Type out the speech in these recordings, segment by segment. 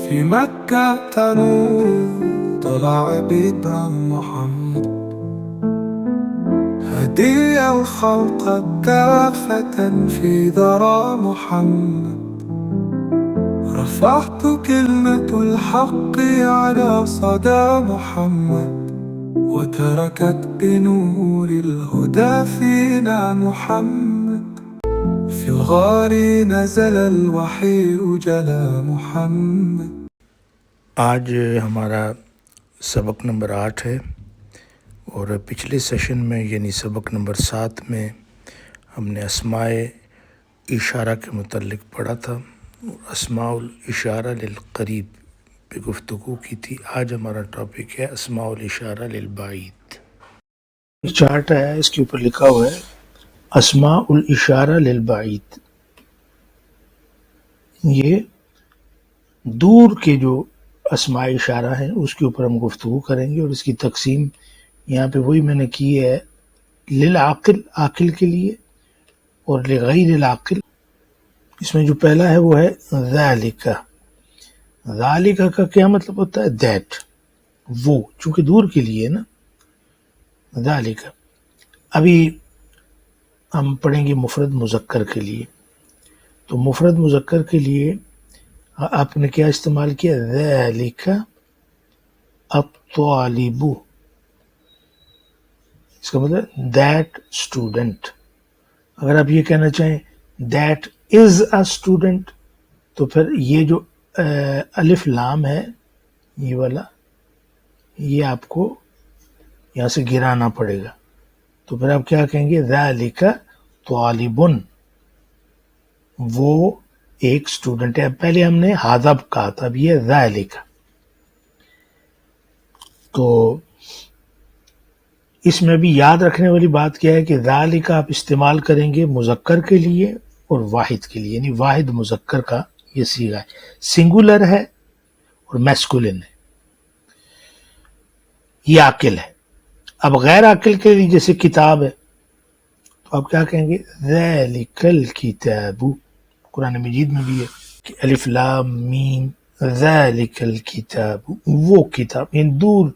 في مكة نور طلع بدر محمد، هدي الخلق كافة في ذرى محمد. رفعت كلمة الحق على صدى محمد، وتركت بنور الهدى فينا محمد. في الغار نزل الوحي جلا محمد. آج ہمارا سبق نمبر 8 ہے اور پچھلے سیشن میں یعنی سبق نمبر 7 میں ہم نے اسماء اشارہ کے متعلق پڑھا تھا، اسماء الاشارہ للقریب پہ گفتگو کی تھی۔ آج ہمارا ٹاپک ہے اسماء الاشارہ للبعید۔ چارٹ ہے، اس کے اوپر لکھا ہوا ہے اسماء الاشارہ للبعید۔ یہ دور کے جو اسماء اشارہ ہیں اس کے اوپر ہم گفتگو کریں گے، اور اس کی تقسیم یہاں پہ وہی میں نے کی ہے للعاقل، عاقل کے لیے، اور لغیر العاقل۔ اس میں جو پہلا ہے وہ ہے ذالک۔ ذالک کا کیا مطلب ہوتا ہے؟ دیٹ، وہ، چونکہ دور کے لیے ہے نا، ذالک۔ ابھی ہم پڑھیں گے مفرد مذکر کے لیے، تو مفرد مذکر کے لیے آپ نے کیا استعمال کیا؟ ذالک الطالب، اس کا مطلب دیٹ اسٹوڈنٹ۔ اگر آپ یہ کہنا چاہیں دیٹ از اے اسٹوڈنٹ، تو پھر یہ جو الف لام ہے یہ والا، یہ آپ کو یہاں سے گرانا پڑے گا، تو پھر آپ کیا کہیں گے؟ ذالک طالب، وہ ایک اسٹوڈنٹ ہے۔ پہلے ہم نے ہذا کہا تھا، اب یہ ذالک۔ تو اس میں بھی یاد رکھنے والی بات کیا ہے کہ ذالک آپ استعمال کریں گے مذکر کے لیے اور واحد کے لیے، یعنی واحد مذکر کا یہ صیغہ ہے، سنگولر ہے اور میسکولن ہے، یہ عاقل ہے۔ اب غیر عاقل کے لیے جیسے کتاب ہے، تو آپ کیا کہیں گے؟ ذالک الکتاب۔ قرآن مجید میں بھی ہے کہ الف لام میم ذالک الکتاب، وہ کتاب، یعنی دور،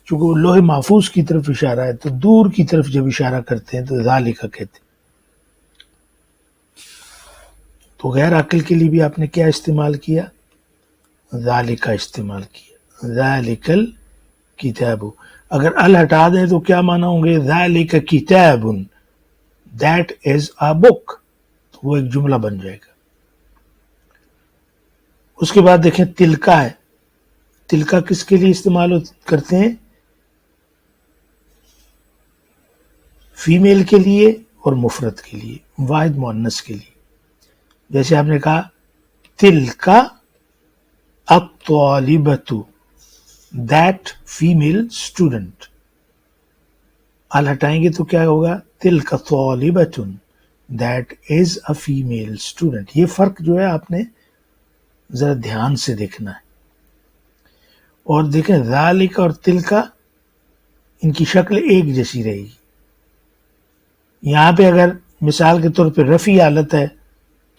چونکہ وہ لوح محفوظ کی طرف اشارہ ہے، تو دور کی طرف جب اشارہ کرتے ہیں تو ذالک کہتے ہیں۔ تو غیر عاقل کے لیے بھی آپ نے کیا استعمال کیا؟ ذالک استعمال کیا، ذالک الکتاب۔ اگر ال ہٹا دیں تو کیا معنی ہوں گے؟ ذالک کتاب، دیٹ از اے بک، تو وہ ایک جملہ بن جائے گا۔ اس کے بعد دیکھیں تلکا ہے، تلکا کس کے لیے استعمال کرتے ہیں؟ فیمیل کے لیے اور مفرد کے لیے، واحد مؤنث کے لیے۔ جیسے آپ نے کہا تلکا الطالبۃ، دیٹ فیمیل اسٹوڈنٹ۔ ال ہٹائیں گے تو کیا ہوگا؟ تلک طالبۃ، that is a female student. یہ فرق جو ہے آپ نے ذرا دھیان سے دیکھنا ہے۔ اور دیکھیں ذالک اور تلکا، ان کی شکل ایک جیسی رہے گی۔ یہاں پہ اگر مثال کے طور پہ رفع حالت ہے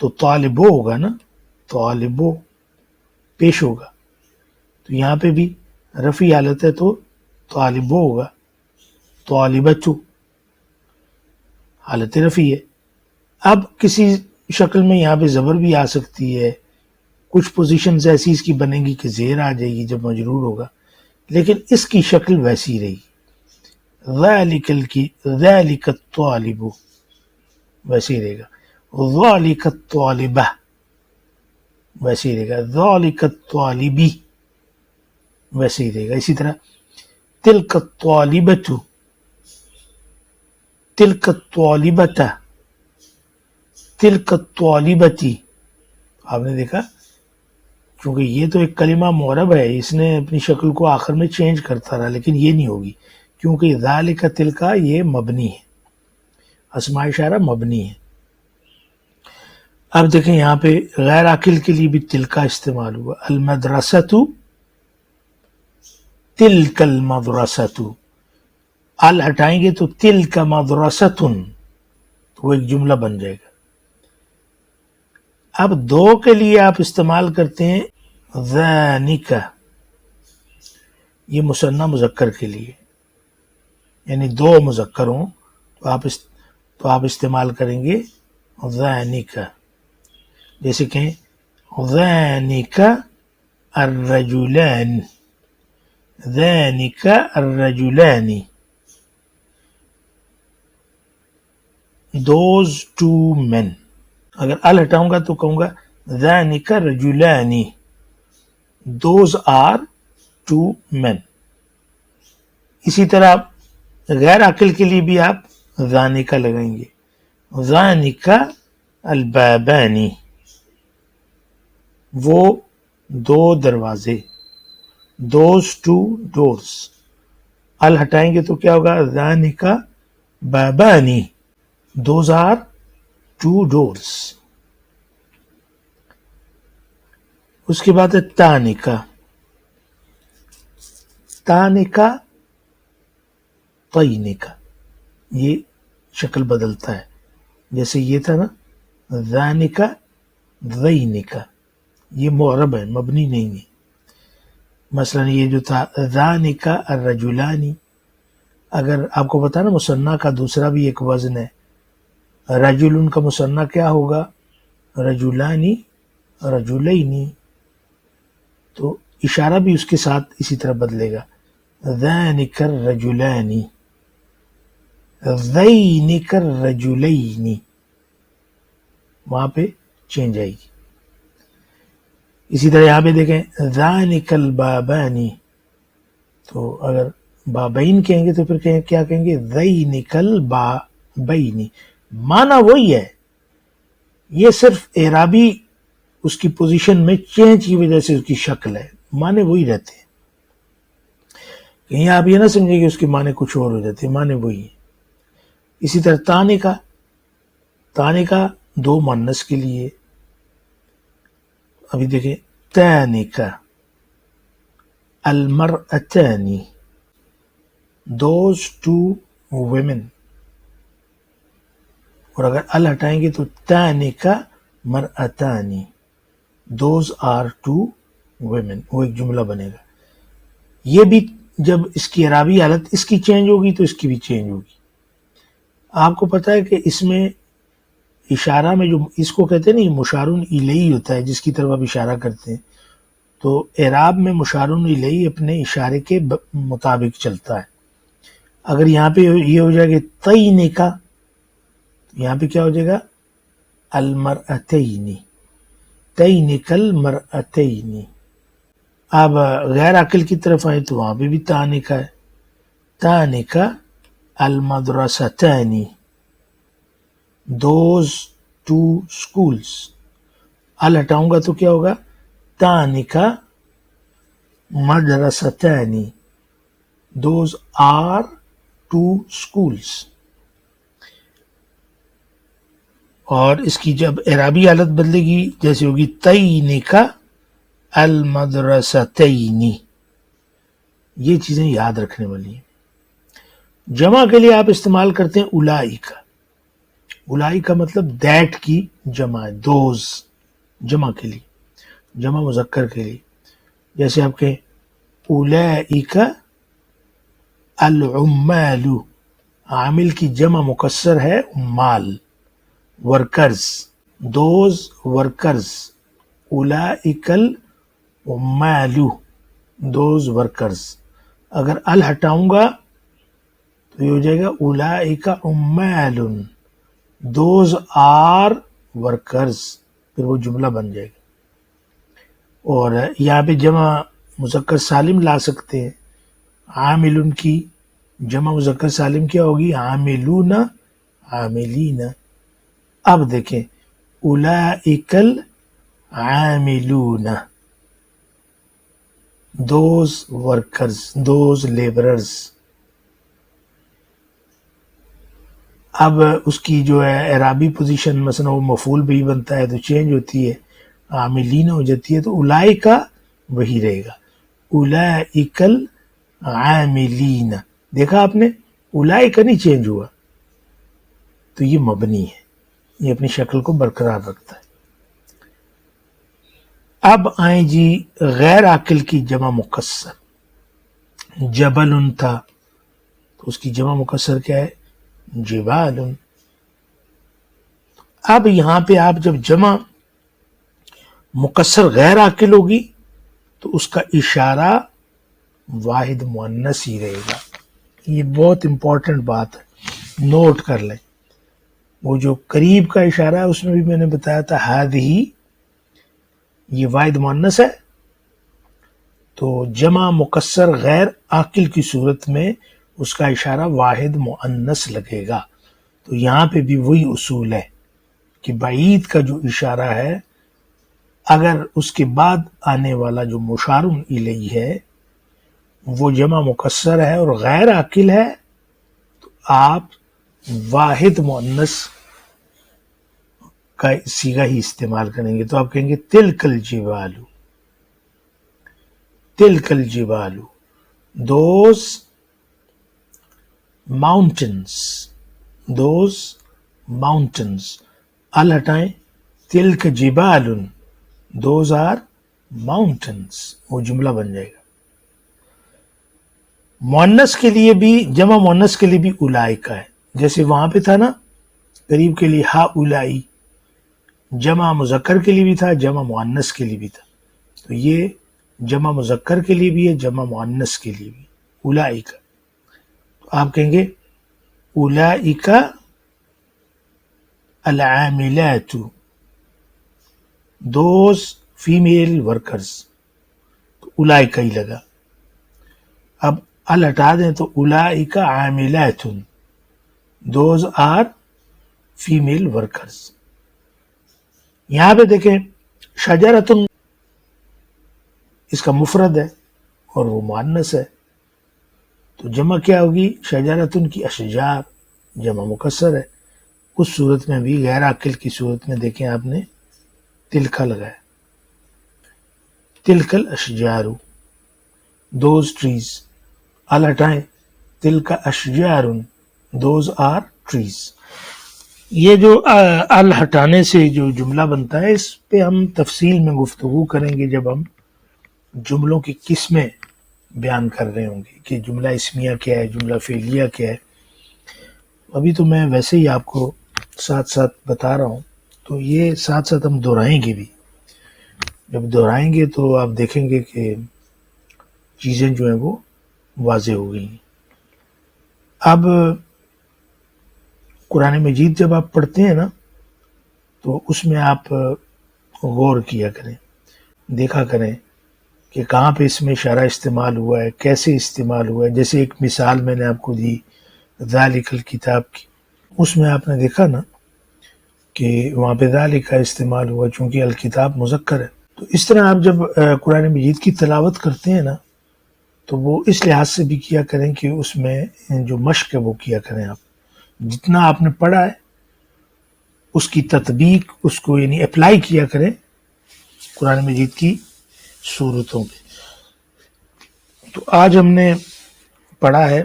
تو طالبو ہوگا نا، طالبو پیش ہوگا، تو یہاں پہ بھی رفع حالت ہے تو طالبو ہوگا، طالبتو حالت رفع ہے۔ اب کسی شکل میں یہاں پہ زبر بھی آ سکتی ہے، کچھ پوزیشنز ایسی اس کی بنے گی کہ زیر آ جائے گی جب مجرور ہوگا، لیکن اس کی شکل ویسی رہے گی۔ ذالک الطالب ویسے ہی رہے گا، ذالک الطالبہ ویسے ہی رہے گا، ذالک الطالبی ویسے ہی رہے گا۔ اسی طرح تلک الطالبۃ، تلک الطالبۃ، تلک الطالبتی۔ آپ نے دیکھا، چونکہ یہ تو ایک کلمہ معرب ہے، اس نے اپنی شکل کو آخر میں چینج کرتا رہا، لیکن یہ نہیں ہوگی کیونکہ ذالک تلکا یہ مبنی ہے، اسماء اشارہ مبنی ہے۔ اب دیکھیں یہاں پہ غیر عاقل کے لیے بھی تلکا استعمال ہوا، المدرسۃ تلک المدرسۃ۔ ال ہٹائیں گے تو تلک مدرسۃ، تو وہ ایک جملہ بن جائے گا۔ اب دو کے لیے آپ استعمال کرتے ہیں ذَانِكَ یہ مثنیٰ مذکر کے لیے، یعنی دو مذکر ہوں تو آپ استعمال کریں گے ذَانِكَ. جیسے کہیں ذَانِكَ الرَّجُلَانِ، ذَانِكَ الرَّجُلَانِ، those two men. اگر ال ہٹاؤں گا تو کہوں گا ذَانِكَ رَجُلَانِ، those are two men. اسی طرح غیر عاقل کے لیے بھی آپ ذَانِكَ لگائیں گے، ذَانِكَ البابانی، وہ دو دروازے، those two doors. ال ہٹائیں گے تو کیا ہوگا ذَانِكَ بابانی، those are two doors. اس کے بعد ہے تانکا، تانکا طینکا، یہ شکل بدلتا ہے. جیسے یہ تھا نا ذَانِكَ ذَيْنِكَ، یہ معرب ہے، مبنی نہیں ہے. مثلا یہ جو تھا ذَانِكَ الرَّجُلَانِ، اگر آپ کو پتا نا مثنیٰ کا دوسرا بھی ایک وزن ہے، رجل کا مثنیٰ کیا ہوگا رجلانی رجلینی، تو اشارہ بھی اس کے ساتھ اسی طرح بدلے گا، ذَانِكَ الرَّجُلَانِ ذَيْنِكَ الرَّجُلَيْنِ، وہاں پہ چینج آئے گی. اسی طرح یہاں پہ دیکھیں ذَانِكَ الْبَابَانِ، تو اگر بابین کہیں گے تو پھر کیا کہیں گے ذَيْنِكَ الْبَابَيْنِ. معنی وہی ہے، یہ صرف اعرابی اس کی پوزیشن میں چینج کی وجہ سے اس کی شکل ہے، معنی وہی رہتے ہیں. کہیں آپ یہ نہ سمجھیں کہ اس کے معنی کچھ اور ہو جاتے ہیں، معنی وہی ہے. اسی طرح تانکا، تانکا دو مؤنث کے لیے. ابھی دیکھیں تانکا المرأتان، those two women. اور اگر ال ہٹائیں گے تو تانکا مرأتانی، those are two women، وہ ایک جملہ بنے گا. یہ بھی جب اس کی اعرابی حالت اس کی چینج ہوگی تو اس کی بھی چینج ہوگی. آپ کو پتا ہے کہ اس میں اشارہ میں جو اس کو کہتے ہیں نا مشارون الیہ ہوتا ہے، جس کی طرف آپ اشارہ کرتے ہیں، تو اعراب میں مشارون الیہ اپنے اشارے کے مطابق چلتا ہے. اگر یہاں پہ یہ ہو جائے گا تینکا، یہاں پہ کیا ہو جائے گا المرأتین، تینک المرأتین. اب غیر عاقل کی طرف آئے تو وہاں پہ بھی تانکا ہے، تانکا المدرستان، those two schools. ال ہٹاؤں گا تو کیا ہوگا تانکا مدرستان، those are two schools. اور اس کی جب اعرابی حالت بدلے گی جیسے ہوگی تینکا المدرستین. یہ چیزیں یاد رکھنے والی ہیں. جمع کے لیے آپ استعمال کرتے ہیں اولائکا. اولائکا مطلب دیٹ کی جمع ہے، دوز جمع کے لیے، جمع مذکر کے لیے. جیسے آپ کہیں اولائکا العمال، عامل کی جمع مکسر ہے عمال. ورکرز، دوز ورکرز، اولئک العمال، دوز ورکرز. اگر ال ہٹاؤں گا تو یہ ہو جائے گا اولئک عمال، دوز آر ورکرز، پھر وہ جملہ بن جائے گا. اور یہاں پہ جمع مذکر سالم لا سکتے ہیں. عامل کی جمع مذکر سالم کیا ہوگی عاملون عاملین. اب دیکھیں اولئک العاملون، دوز ورکرز، دوز لیبررز. اب اس کی جو ہے اعرابی پوزیشن مثلا وہ مفعول بھی بنتا ہے تو چینج ہوتی ہے، عاملین ہو جاتی ہے، تو اولئکا وہی رہے گا، اولئک العاملین. دیکھا آپ نے اولئکا نہیں چینج ہوا، تو یہ مبنی ہے، یہ اپنی شکل کو برقرار رکھتا ہے. اب آئیں جی غیر عاقل کی جمع مکسر. جبل تھا تو اس کی جمع مکسر کیا ہے؟ جبال. اب یہاں پہ آپ جب جمع مکسر غیر عاقل ہوگی تو اس کا اشارہ واحد مؤنث ہی رہے گا. یہ بہت امپورٹنٹ بات ہے، نوٹ کر لیں. وہ جو قریب کا اشارہ ہے اس میں بھی میں نے بتایا تھا ہذہ، یہ واحد مؤنث ہے، تو جمع مکسر غیر عاقل کی صورت میں اس کا اشارہ واحد مؤنث لگے گا. تو یہاں پہ بھی وہی اصول ہے کہ بعید کا جو اشارہ ہے اگر اس کے بعد آنے والا جو مشار الیہ ہے وہ جمع مکسر ہے اور غیر عاقل ہے تو آپ واحد مؤنث کا صیغہ ہی استعمال کریں گے. تو آپ کہیں گے تلک الجبال، تلک الجبال، دوز ماؤنٹنس، دوز ماؤنٹنس. ال ہٹائیں، تلک جبال، دوز آر ماؤنٹنس، وہ جملہ بن جائے گا. مؤنث کے لیے بھی، جمع مؤنث کے لیے بھی اولئک ہے، جیسے وہاں پہ تھا نا قریب کے لیے ہا اولائی، جمع مذکر کے لیے بھی تھا، جمع مؤنث کے لیے بھی تھا. تو یہ جمع مذکر کے لیے بھی ہے، جمع مؤنث کے لیے بھی اولئک. تو آپ کہیں گے اولئک العاملات، دوز فیمیل ورکرز، تو اولئک ہی لگا. اب ال ہٹا دیں تو اولئک عاملات، دوز آر فیمیل ورکرز. یہاں پہ دیکھیں شجرۃ اس کا مفرد ہے اور وہ مؤنث ہے، تو جمع کیا ہوگی؟ شجرۃ کی اشجار، جمع مکسر ہے. اس صورت میں بھی غیر عاقل کی صورت میں دیکھیں آپ نے تلکا لگایا، تلک الاشجار، دوز ٹریز. ال ہٹائیں، تلک اشجار، دوز آر ٹریز. یہ جو ال ہٹانے سے جو جملہ بنتا ہے اس پہ ہم تفصیل میں گفتگو کریں گے جب ہم جملوں کی قسمیں بیان کر رہے ہوں گے کہ جملہ اسمیہ کیا ہے، جملہ فعلیہ کیا ہے. ابھی تو میں ویسے ہی آپ کو ساتھ ساتھ بتا رہا ہوں، تو یہ ساتھ ساتھ ہم دہرائیں گے بھی. جب دہرائیں گے تو آپ دیکھیں گے کہ چیزیں جو ہیں وہ واضح ہو گئی ہیں. اب قرآن مجید جب آپ پڑھتے ہیں نا تو اس میں آپ غور کیا کریں، دیکھا کریں کہ کہاں پہ اس میں اشارہ استعمال ہوا ہے، کیسے استعمال ہوا ہے. جیسے ایک مثال میں نے آپ کو دی ذالک الکتاب کی، اس میں آپ نے دیکھا نا کہ وہاں پہ ذالک کا استعمال ہوا چونکہ الکتاب مذکر ہے. تو اس طرح آپ جب قرآن مجید کی تلاوت کرتے ہیں نا تو وہ اس لحاظ سے بھی کیا کریں کہ اس میں جو مشق ہے وہ کیا کریں. آپ جتنا آپ نے پڑھا ہے اس کی تطبیق، اس کو یعنی اپلائی کیا کریں قرآن مجید کی صورتوں پہ. تو آج ہم نے پڑھا ہے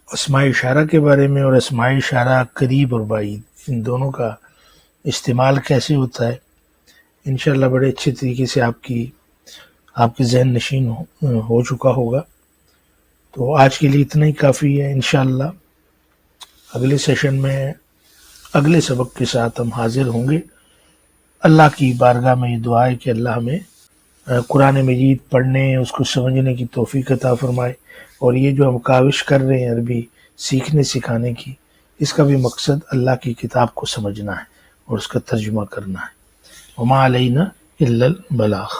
اسماء اشارہ کے بارے میں، اور اسماء اشارہ قریب اور بعید ان دونوں کا استعمال کیسے ہوتا ہے. انشاءاللہ بڑے اچھے طریقے سے آپ کے ذہن نشین ہو چکا ہوگا. تو آج کے لیے اتنا ہی کافی ہے. انشاءاللہ اگلے سیشن میں اگلے سبق کے ساتھ ہم حاضر ہوں گے. اللہ کی بارگاہ میں یہ دعا ہے کہ اللہ ہمیں قرآن مجید پڑھنے، اس کو سمجھنے کی توفیق عطا فرمائے. اور یہ جو ہم کاوش کر رہے ہیں عربی سیکھنے سکھانے کی، اس کا بھی مقصد اللہ کی کتاب کو سمجھنا ہے اور اس کا ترجمہ کرنا ہے. وما علینا الا البلاغ.